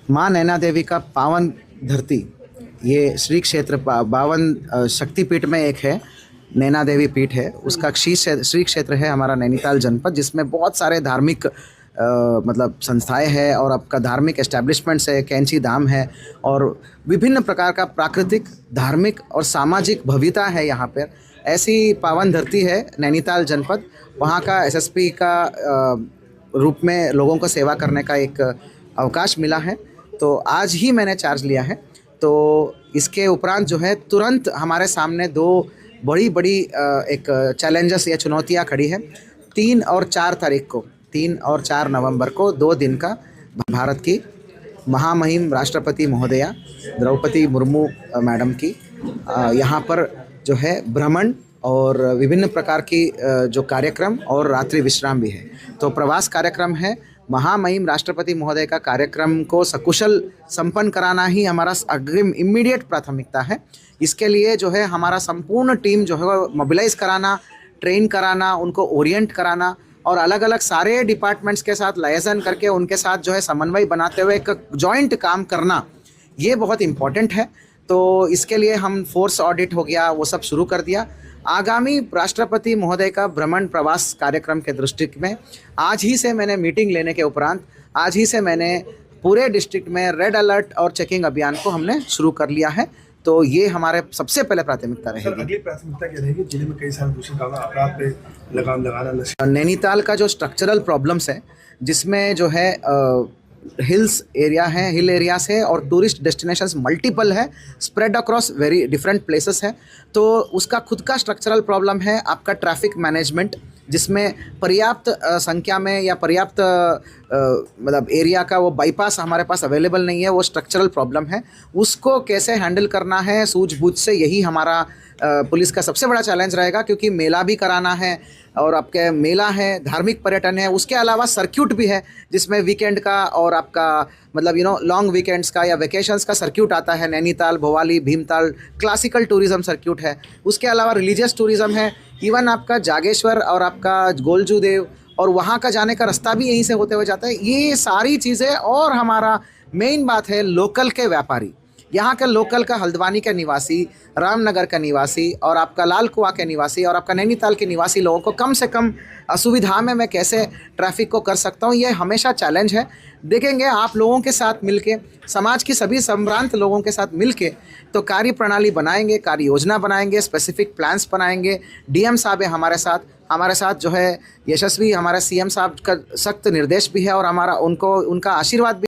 माँ नैना देवी का पावन धरती, ये श्री क्षेत्र बावन शक्तिपीठ में एक है। नैना देवी पीठ है, उसका श्री क्षेत्र है हमारा नैनीताल जनपद, जिसमें बहुत सारे धार्मिक मतलब संस्थाएं हैं और आपका धार्मिक एस्टैब्लिशमेंट्स है, कैंची धाम है और विभिन्न प्रकार का प्राकृतिक, धार्मिक और सामाजिक भव्यता है यहाँ पर। ऐसी पावन धरती है नैनीताल जनपद। वहाँ का एसएसपी का रूप में लोगों को सेवा करने का एक अवकाश मिला है, तो आज ही मैंने चार्ज लिया है। तो इसके उपरांत जो है तुरंत हमारे सामने दो बड़ी बड़ी एक चैलेंजेस या चुनौतियां खड़ी है। 3 और 4 तारीख को, 3 और 4 नवंबर को 2 दिन का भारत की महामहिम राष्ट्रपति महोदया द्रौपदी मुर्मू मैडम की यहाँ पर जो है भ्रमण और विभिन्न प्रकार की जो कार्यक्रम और रात्रि विश्राम भी है। तो प्रवास कार्यक्रम है। महामहिम राष्ट्रपति महोदय का कार्यक्रम को सकुशल संपन्न कराना ही हमारा अग्रिम इमीडिएट प्राथमिकता है। इसके लिए जो है हमारा संपूर्ण टीम जो है मोबिलाइज कराना, ट्रेन कराना, उनको ओरिएंट कराना और अलग अलग सारे डिपार्टमेंट्स के साथ लाइजन करके उनके साथ जो है समन्वय बनाते हुए एक जॉइंट काम करना, ये बहुत इम्पॉर्टेंट है। तो इसके लिए हम फोर्स ऑडिट हो गया, वो सब शुरू कर दिया। आगामी राष्ट्रपति महोदय का भ्रमण प्रवास कार्यक्रम के दृष्टि में आज ही से मैंने मीटिंग लेने के उपरांत आज ही से मैंने पूरे डिस्ट्रिक्ट में रेड अलर्ट और चेकिंग अभियान को हमने शुरू कर लिया है। तो ये हमारे सबसे पहले प्राथमिकता रहेगी। अगली प्राथमिकता क्या रहेगी? जिले में कई सारे दूसरे अपराध पे लगाम लगाना। नैनीताल का जो स्ट्रक्चरल प्रॉब्लम्स है, जिसमें जो है हिल्स एरिया है, हिल एरियाज है और टूरिस्ट डेस्टिनेशंस मल्टीपल है, spread across very different places है। तो उसका खुद का स्ट्रक्चरल प्रॉब्लम है आपका ट्रैफिक मैनेजमेंट, जिसमें पर्याप्त संख्या में या पर्याप्त मतलब एरिया का वो बाईपास हमारे पास अवेलेबल नहीं है, वो स्ट्रक्चरल प्रॉब्लम है। उसको कैसे हैंडल करना है सूझबूझ से, यही हमारा पुलिस का सबसे बड़ा चैलेंज रहेगा, क्योंकि मेला भी कराना है और आपके मेला है, धार्मिक पर्यटन है, उसके अलावा सर्क्यूट भी है जिसमें वीकेंड का और आपका मतलब लॉन्ग वीकेंड्स का या वेकेशंस का सर्क्यूट आता है। Nainital, Bhowali, Bhimtal classical tourism circuit है। उसके अलावा रिलीजियस टूरिज़्म है, इवन आपका जागेश्वर और आपका गोलजू देव और वहाँ का जाने का रास्ता भी यहीं से होते हुए जाता है। ये सारी चीज़ें और हमारा मेन बात है लोकल के व्यापारी, यहाँ के लोकल का हल्द्वानी के निवासी, रामनगर का निवासी और आपका लाल कुआं के निवासी और आपका नैनीताल के निवासी लोगों को कम से कम असुविधा में मैं कैसे ट्रैफिक को कर सकता हूँ, ये हमेशा चैलेंज है। देखेंगे आप लोगों के साथ मिलके, समाज की सभी संभ्रांत लोगों के साथ मिलके तो कार्य प्रणाली बनाएंगे, कार्य योजना बनाएंगे, स्पेसिफिक प्लान्स बनाएंगे। डीएम साहब है हमारे साथ जो है यशस्वी हमारे सीएम साहब का सख्त निर्देश भी है और हमारा उनका आशीर्वाद भी